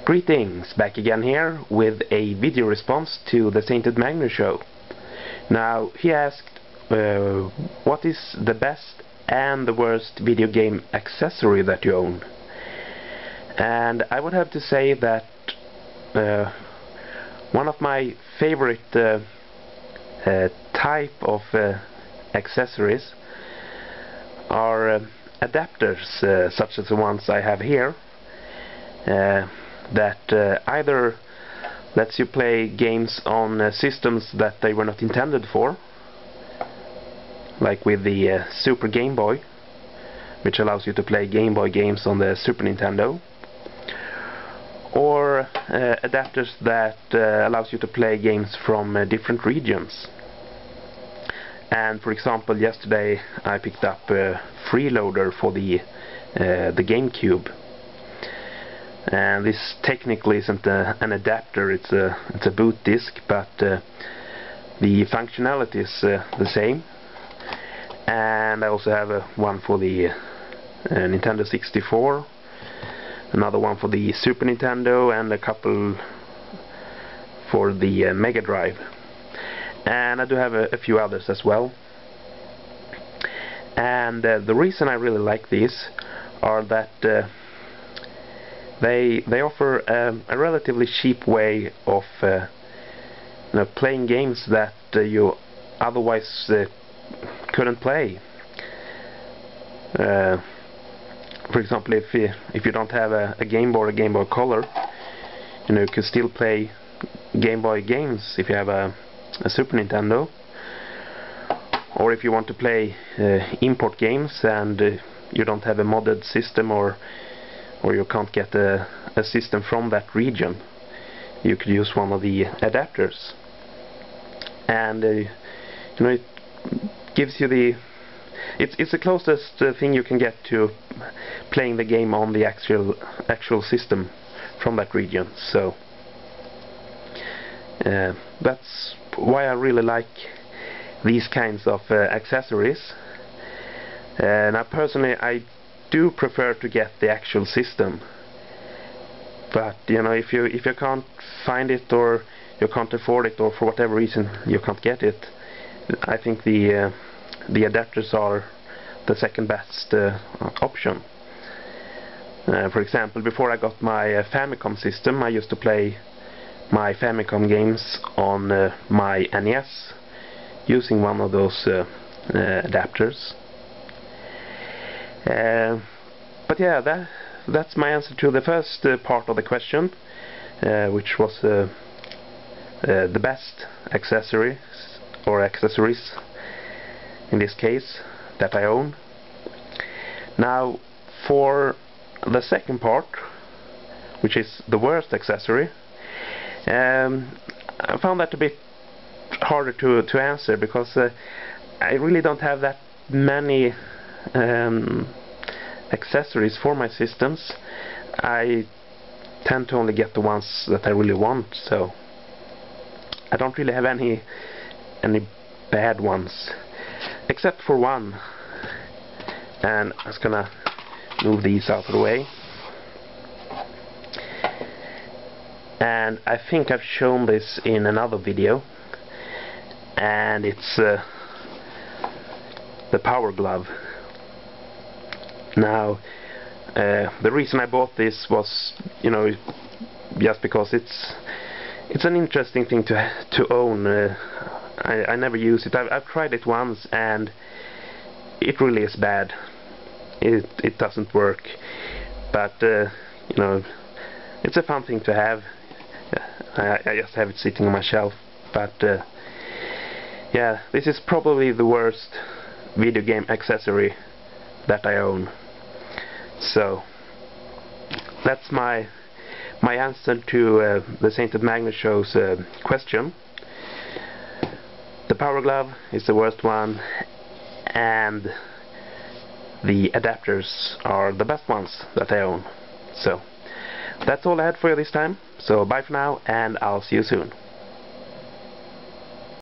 Greetings, back again here with a video response to the Sainted Magnus show. Now, he asked what is the best and the worst video game accessory that you own? And I would have to say that one of my favorite type of accessories are adapters such as the ones I have here, that either lets you play games on systems that they were not intended for, like with the Super Game Boy, which allows you to play Game Boy games on the Super Nintendo, or adapters that allows you to play games from different regions. And for example, yesterday I picked up a freeloader for the GameCube. And this technically isn't an adapter, it's a boot disk, but the functionality is the same. And I also have one for the Nintendo 64, another one for the Super Nintendo, and a couple for the Mega Drive. And I do have a few others as well. And the reason I really like these are that they offer a relatively cheap way of playing games that you otherwise couldn't play. For example, if you don't have a Game Boy or a Game Boy Color, you can still play Game Boy games if you have a Super Nintendo. Or if you want to play import games and you don't have a modded system, or you can't get a system from that region, you could use one of the adapters. And it gives you it's the closest thing you can get to playing the game on the actual system from that region. So that's why I really like these kinds of accessories. Now personally, I do prefer to get the actual system, but if you can't find it, or you can't afford it, or for whatever reason you can't get it, I think the adapters are the second best option. For example, before I got my Famicom system, I used to play my Famicom games on my NES using one of those adapters. But yeah, that's my answer to the first part of the question, which was the best accessories, or accessories in this case, that I own. Now, for the second part, which is the worst accessory, I found that a bit harder to answer, because I really don't have that many accessories for my systems. I tend to only get the ones that I really want, so I don't really have any bad ones, except for one. And I'm just gonna move these out of the way. And I think I've shown this in another video, and it's the Power Glove. Now, the reason I bought this was, just because it's an interesting thing to own. I never use it. I've tried it once, and it really is bad. It doesn't work. But it's a fun thing to have. I just have it sitting on my shelf. But yeah, this is probably the worst video game accessory that I own. So that's my answer to the Sainted Magnus show's question. The Power Glove is the worst one, and the adapters are the best ones that I own. So that's all I had for you this time. So bye for now, and I'll see you soon.